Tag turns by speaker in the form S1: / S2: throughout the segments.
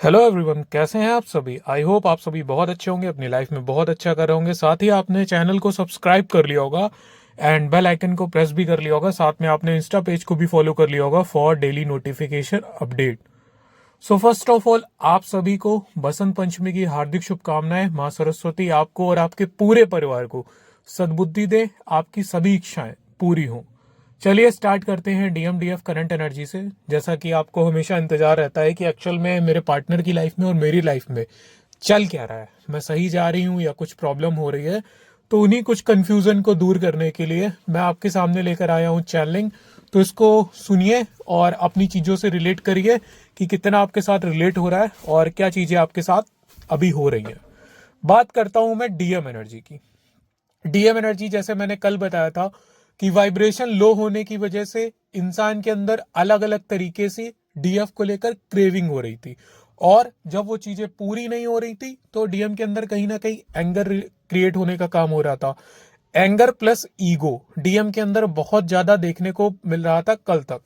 S1: Hello everyone, कैसे हैं आप सभी। आई होप आप सभी बहुत अच्छे होंगे, अपनी लाइफ में बहुत अच्छा कर रहे होंगे। साथ ही आपने चैनल को सब्सक्राइब कर लिया होगा एंड बेल आइकन को प्रेस भी कर लिया होगा। साथ में आपने इंस्टा पेज को भी फॉलो कर लिया होगा for daily notification update. So first of all, आप सभी को बसंत पंचमी की हार्दिक शुभकामनाएं। माँ सरस्वती आपको और आपके पूरे परिवार को सद्बुद्धि दे, आपकी सभी इच्छाएं पूरी हों। चलिए स्टार्ट करते हैं डीएमडीएफ करंट एनर्जी से। जैसा कि आपको हमेशा इंतजार रहता है कि एक्चुअल में मेरे पार्टनर की लाइफ में और मेरी लाइफ में चल क्या रहा है, मैं सही जा रही हूँ या कुछ प्रॉब्लम हो रही है। तो उन्हीं कुछ कंफ्यूजन को दूर करने के लिए मैं आपके सामने लेकर आया हूँ चैनलिंग। तो इसको सुनिए और अपनी चीजों से रिलेट करिए कि कितना आपके साथ रिलेट हो रहा है और क्या चीजें आपके साथ अभी हो रही हैं। बात करता हूं मैं डीएम एनर्जी की। डीएम एनर्जी, जैसे मैंने कल बताया था कि वाइब्रेशन लो होने की वजह से इंसान के अंदर अलग अलग तरीके से डीएफ को लेकर क्रेविंग हो रही थी। और जब वो चीजें पूरी नहीं हो रही थी तो डीएम के अंदर कहीं ना कहीं एंगर क्रिएट होने का काम हो रहा था। एंगर प्लस ईगो डीएम के अंदर बहुत ज्यादा देखने को मिल रहा था कल तक।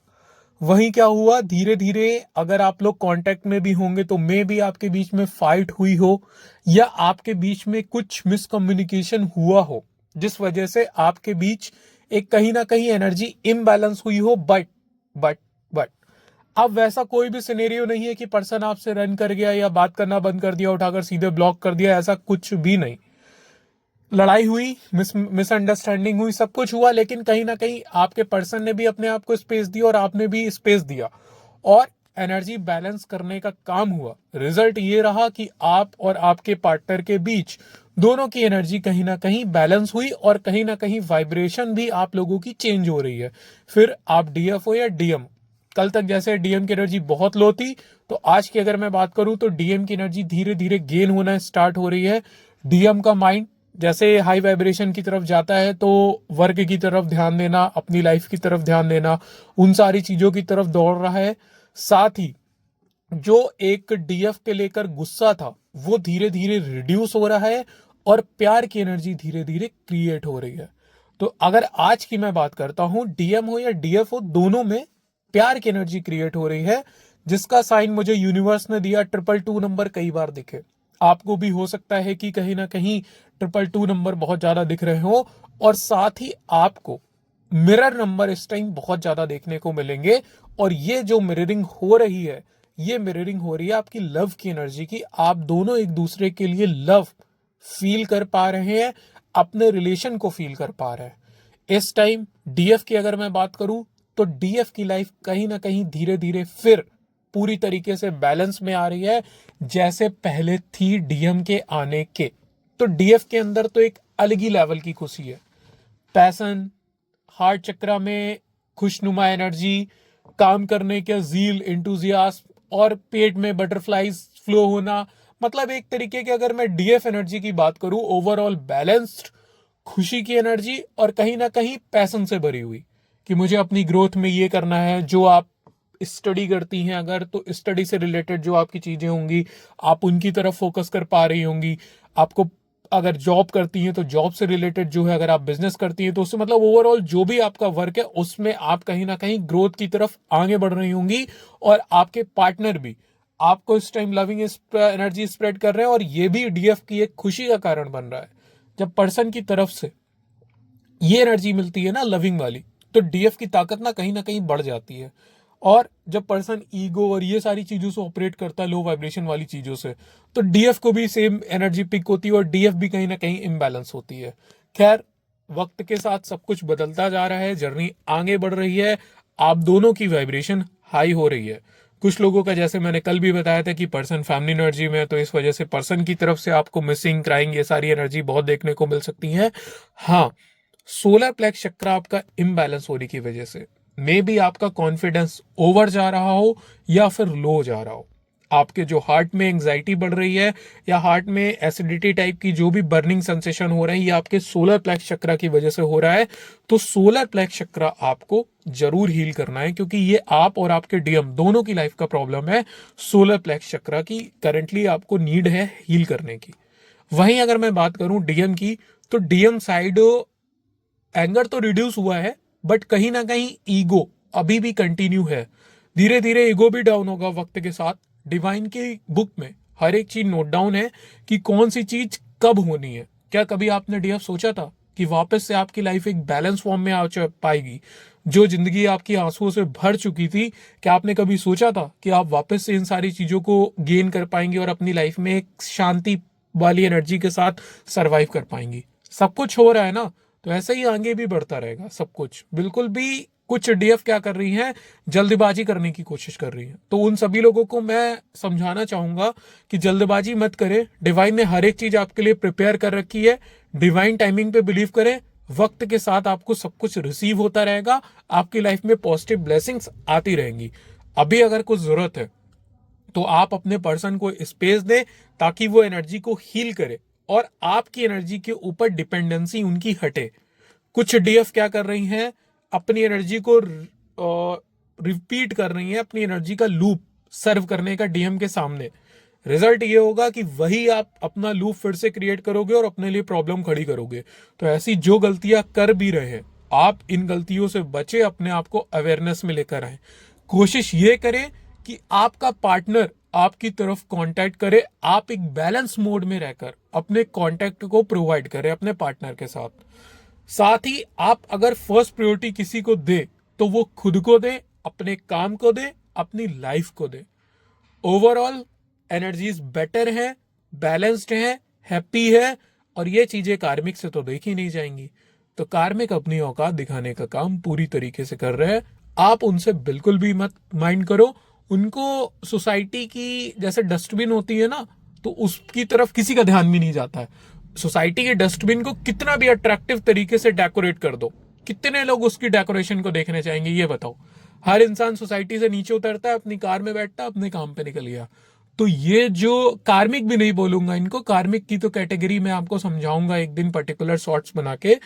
S1: वहीं क्या हुआ, धीरे धीरे अगर आप लोग कांटेक्ट में भी होंगे तो मे भी आपके बीच में फाइट हुई हो या आपके बीच में कुछ मिसकम्युनिकेशन हुआ हो, जिस वजह से आपके बीच एक कहीं ना कहीं एनर्जी इम्बैलेंस हुई हो। बट बट अब वैसा कोई भी सिनेरियो नहीं है कि पर्सन आपसे रन कर गया या बात करना बंद कर दिया, उठाकर सीधे ब्लॉक कर दिया, ऐसा कुछ भी नहीं। लड़ाई हुई, मिसअंडरस्टैंडिंग हुई, सब कुछ हुआ, लेकिन कहीं ना कहीं आपके पर्सन ने भी अपने आप को स्पेस दी और आपने भी स्पेस दिया और एनर्जी बैलेंस करने का काम हुआ। रिजल्ट ये रहा कि आप और आपके पार्टनर के बीच दोनों की एनर्जी कहीं ना कहीं बैलेंस हुई और कहीं ना कहीं वाइब्रेशन भी आप लोगों की चेंज हो रही है। फिर आप डीएफ हो या डीएम, कल तक जैसे डीएम की एनर्जी बहुत लो थी, तो आज की अगर मैं बात करूं तो डीएम की एनर्जी धीरे धीरे गेन होना स्टार्ट हो रही है। डीएम का माइंड जैसे हाई वाइब्रेशन की तरफ जाता है तो वर्क की तरफ ध्यान देना, अपनी लाइफ की तरफ ध्यान देना, उन सारी चीजों की तरफ दौड़ रहा है। साथ ही जो एक डीएफ के लेकर गुस्सा था वो धीरे धीरे रिड्यूस हो रहा है और प्यार की एनर्जी धीरे धीरे क्रिएट हो रही है। तो अगर आज की मैं बात करता हूं, डीएम हो या डीएफ हो, दोनों में प्यार की एनर्जी क्रिएट हो रही है, जिसका साइन मुझे यूनिवर्स ने दिया। 222 नंबर कई बार दिखे, आपको भी हो सकता है कि कहीं ना कहीं 222 नंबर बहुत ज्यादा दिख रहे हो। और साथ ही आपको मिरर नंबर इस टाइम बहुत ज्यादा देखने को मिलेंगे। और ये जो मिररिंग हो रही है, ये मिररिंग हो रही है आपकी लव की एनर्जी की। आप दोनों एक दूसरे के लिए लव फील कर पा रहे हैं, अपने रिलेशन को फील कर पा रहे हैं। इस टाइम डीएफ की अगर मैं बात करूं तो डीएफ की लाइफ कहीं ना कहीं धीरे धीरे फिर पूरी तरीके से बैलेंस में आ रही है, जैसे पहले थी डीएम के आने के। तो डीएफ के अंदर तो एक अलग ही लेवल की खुशी है। पैसन, हार्ट चक्रा में खुशनुमा एनर्जी, काम करने का जील, इंटूजियाज्म और पेट में बटरफ्लाईज फ्लो होना। मतलब एक तरीके की अगर मैं डीएफ एनर्जी की बात करूं, ओवरऑल बैलेंस्ड, खुशी की एनर्जी और कहीं ना कहीं पैसन से भरी हुई कि मुझे अपनी ग्रोथ में ये करना है। जो आप स्टडी करती हैं अगर, तो स्टडी से रिलेटेड जो आपकी चीजें होंगी आप उनकी तरफ फोकस कर पा रही होंगी। आपको अगर जॉब करती हैं तो जॉब से रिलेटेड जो है, अगर आप बिजनेस करती हैं तो उससे मतलब ओवरऑल जो भी आपका वर्क है उसमें आप कहीं ना कहीं ग्रोथ की तरफ आगे बढ़ रही होंगी। और आपके पार्टनर भी आपको इस टाइम लविंग एनर्जी स्प्रेड कर रहे हैं और ये भी डीएफ की एक खुशी का कारण बन रहा है। जब पर्सन की तरफ से ये एनर्जी मिलती है ना लविंग वाली, तो डीएफ की ताकत ना कहीं बढ़ जाती है। और जब पर्सन ईगो और ये सारी चीजों से ऑपरेट करता है, लो वाइब्रेशन वाली चीजों से, तो डीएफ को भी सेम एनर्जी पिक होती है और डीएफ भी कहीं ना कहीं इम्बैलेंस होती है। खैर, वक्त के साथ सब कुछ बदलता जा रहा है, जर्नी आगे बढ़ रही है, आप दोनों की वाइब्रेशन हाई हो रही है। कुछ लोगों का, जैसे मैंने कल भी बताया था कि पर्सन फैमिली एनर्जी में है, तो इस वजह से पर्सन की तरफ से आपको मिसिंग, क्राइंग, ये सारी एनर्जी बहुत देखने को मिल सकती है। हाँ, सोलर प्लेक्स चक्र आपका इम्बैलेंस होने की वजह से मे बी आपका कॉन्फिडेंस ओवर जा रहा हो या फिर लो जा रहा हो। आपके जो हार्ट में एंजाइटी बढ़ रही है या हार्ट में एसिडिटी टाइप की जो भी बर्निंग सेंसेशन हो रहा है, ये आपके सोलर प्लेक्स चक्र की वजह से हो रहा है। तो सोलर प्लेक्स चक्र आपको जरूर हील करना है, क्योंकि ये आप और आपके डीएम दोनों की लाइफ का प्रॉब्लम है। सोलर प्लेक्स चक्र की करंटली आपको नीड है हील करने की। वहीं अगर मैं बात करूं डीएम की, तो डीएम साइड एंगर तो रिड्यूस हुआ है, बट कहीं ना कहीं ईगो अभी भी कंटिन्यू है। धीरे धीरे ईगो भी डाउन होगा वक्त के साथ, डिवाइन की बुक में हर एक चीज नोट डाउन है कि कौन सी चीज कब होनी है। क्या कभी आपने डीएफ सोचा था कि वापस से आपकी लाइफ एक बैलेंस फॉर्म में आ पाएगी? जो जिंदगी आपकी आंसुओं से भर चुकी थी, क्या आपने कभी सोचा था कि आप वापस से इन सारी चीजों को गेन कर पाएंगे और अपनी लाइफ में एक शांति वाली एनर्जी के साथ सरवाइव कर पाएंगी? सब कुछ हो रहा है ना, तो ऐसे ही आगे भी बढ़ता रहेगा सब कुछ। बिल्कुल भी कुछ डीएफ क्या कर रही हैं, जल्दबाजी करने की कोशिश कर रही हैं। तो उन सभी लोगों को मैं समझाना चाहूंगा कि जल्दबाजी मत करें। डिवाइन ने हर एक चीज आपके लिए प्रिपेयर कर रखी है। डिवाइन टाइमिंग पे बिलीव करें, वक्त के साथ आपको सब कुछ रिसीव होता रहेगा, आपकी लाइफ में पॉजिटिव ब्लेसिंग्स आती रहेंगी। अभी अगर कुछ जरूरत है तो आप अपने पर्सन को स्पेस दें ताकि वो एनर्जी को हील करे और आपकी एनर्जी के ऊपर डिपेंडेंसी उनकी हटे। कुछ डीएफ क्या कर रही हैं, अपनी एनर्जी को रिपीट कर रही हैं, अपनी एनर्जी का लूप सर्व करने का डीएम के सामने। रिजल्ट ये होगा कि वही आप अपना लूप फिर से क्रिएट करोगे और अपने लिए प्रॉब्लम खड़ी करोगे। तो ऐसी जो गलतियां कर भी रहे हैं, आप इन गलतियों से बचे, अपने आप को अवेयरनेस में लेकर आए। कोशिश ये करें कि आपका पार्टनर आपकी तरफ कांटेक्ट करे, आप एक बैलेंस मोड में रहकर अपने कांटेक्ट को प्रोवाइड करें अपने पार्टनर के साथ। साथ ही आप अगर फर्स्ट प्रायोरिटी किसी को दे तो वो खुद को दे, अपने काम को दे, अपनी लाइफ को दे। ओवरऑल एनर्जीज बेटर है, बैलेंस्ड है, हैप्पी है, और ये चीजें कार्मिक से तो देखी नहीं जाएंगी। तो कार्मिक अपनी औकात दिखाने का काम पूरी तरीके से कर रहे हैं। आप उनसे बिल्कुल भी मत माइंड करो। उनको सोसाइटी की जैसे डस्टबिन होती है ना, तो उसकी तरफ किसी का ध्यान भी नहीं जाता है। सोसाइटी के डस्टबिन को कितना भी अट्रैक्टिव तरीके से डेकोरेट कर दो, कितने लोग उसकी डेकोरेशन को देखने चाहेंगे ये बताओ? हर इंसान सोसाइटी से नीचे उतरता है, अपनी कार में बैठता है, अपने काम पे निकल गया। तो ये जो कार्मिक भी नहीं बोलूंगा इनको, कार्मिक की तो कैटेगरी में आपको समझाऊंगा एक दिन पर्टिकुलर शॉर्ट्स बना के।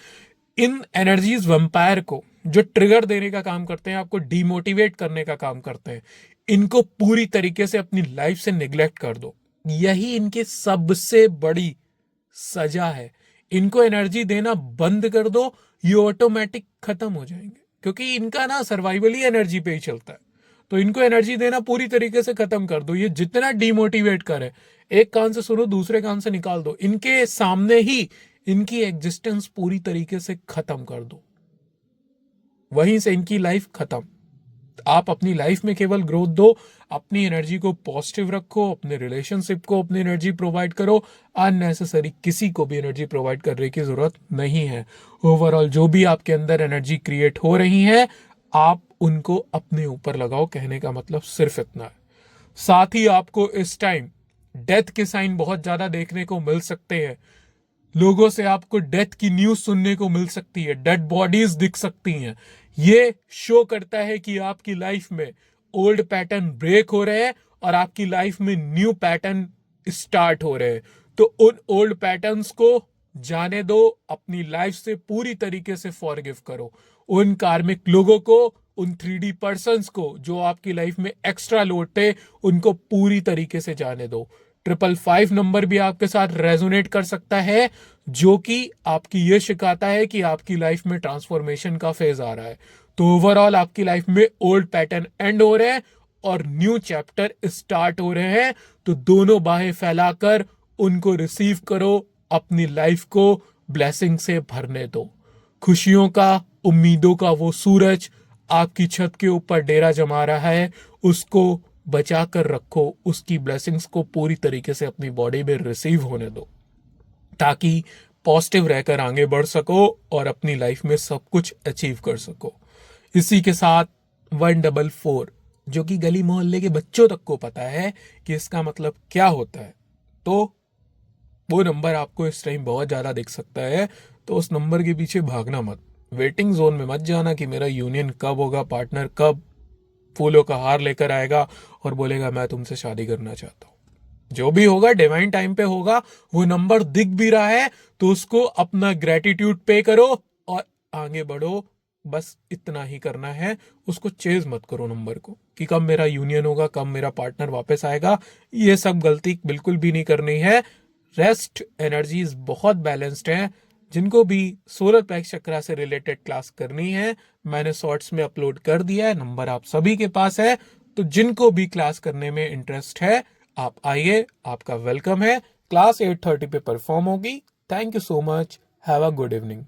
S1: इन एनर्जीज वैम्पायर को जो ट्रिगर देने का काम करते हैं, आपको डिमोटिवेट करने का काम करते हैं, इनको पूरी तरीके से अपनी लाइफ से निग्लेक्ट कर दो। यही इनकी सबसे बड़ी सजा है। इनको एनर्जी देना बंद कर दो, ये ऑटोमेटिक खत्म हो जाएंगे, क्योंकि इनका ना सर्वाइवल ही एनर्जी पे ही चलता है। तो इनको एनर्जी देना पूरी तरीके से खत्म कर दो। ये जितना डिमोटिवेट करे, एक कान से सुनो दूसरे कान से निकाल दो, इनके सामने ही इनकी एग्जिस्टेंस पूरी तरीके से खत्म कर दो, वहीं से इनकी लाइफ खत्म। आप अपनी लाइफ में केवल ग्रोथ दो, अपनी एनर्जी को पॉजिटिव रखो, अपने रिलेशनशिप को अपनी एनर्जी प्रोवाइड करो। अननेसेसरी किसी को भी एनर्जी प्रोवाइड करने की जरूरत नहीं है। ओवरऑल जो भी आपके अंदर एनर्जी क्रिएट हो रही है, आप उनको अपने ऊपर लगाओ। कहने का मतलब सिर्फ इतना है। साथ ही आपको इस टाइम डेथ के साइन बहुत ज्यादा देखने को मिल सकते हैं। लोगों से आपको डेथ की न्यूज सुनने को मिल सकती है, डेड बॉडीज दिख सकती हैं। ये शो करता है कि आपकी लाइफ में ओल्ड पैटर्न ब्रेक हो रहे हैं और आपकी लाइफ में न्यू पैटर्न स्टार्ट हो रहे हैं। तो उन ओल्ड पैटर्न्स को जाने दो, अपनी लाइफ से पूरी तरीके से फॉरगिव करो। उन कार्मिक लोगों को, उन 3D पर्सन्स को जो आपकी लाइफ में एक्स्ट्रा लोड थे, उनको पूरी तरीके से जाने दो। 555 नंबर भी आपके साथ रेजोनेट कर सकता है, जो कि आपकी ये शिकायत है कि आपकी लाइफ में ट्रांसफॉर्मेशन का फेज आ रहा है। तो ओवरऑल आपकी लाइफ में ओल्ड पैटर्न एंड हो रहे हैं और न्यू चैप्टर स्टार्ट हो रहे हैं। तो दोनों बाहें फैलाकर उनको रिसीव करो, अपनी लाइफ को ब्लेसिंग से भरने दो। खुशियों का, उम्मीदों का वो सूरज आपकी छत के ऊपर डेरा जमा रहा है, उसको बचा कर रखो, उसकी ब्लेसिंग्स को पूरी तरीके से अपनी बॉडी में रिसीव होने दो, ताकि पॉजिटिव रहकर आगे बढ़ सको और अपनी लाइफ में सब कुछ अचीव कर सको। इसी के साथ 144, जो कि गली मोहल्ले के बच्चों तक को पता है कि इसका मतलब क्या होता है, तो वो नंबर आपको इस टाइम बहुत ज्यादा दिख सकता है। तो उस नंबर के पीछे भागना मत, वेटिंग जोन में मत जाना कि मेरा यूनियन कब होगा, पार्टनर कब फूलों का हार लेकर आएगा और बोलेगा मैं तुमसे शादी करना चाहता हूं। जो भी होगा डिवाइन टाइम पे होगा। वो नंबर दिख भी रहा है तो उसको अपना ग्रेटिट्यूड पे करो और आगे बढ़ो। बस इतना ही करना है, उसको चेज मत करो नंबर को कि कब मेरा यूनियन होगा, कब मेरा पार्टनर वापस आएगा। ये सब गलती बिल्कुल भी नहीं करनी है। रेस्ट एनर्जीज बहुत बैलेंस्ड है। जिनको भी सोलर प्लेक्स चक्रा से रिलेटेड क्लास करनी है, मैंने शॉर्ट्स में अपलोड कर दिया है, नंबर आप सभी के पास है। तो जिनको भी क्लास करने में इंटरेस्ट है आप आइए, आपका वेलकम है। क्लास 8:30 पे परफॉर्म होगी। Thank you so much. Have a good evening.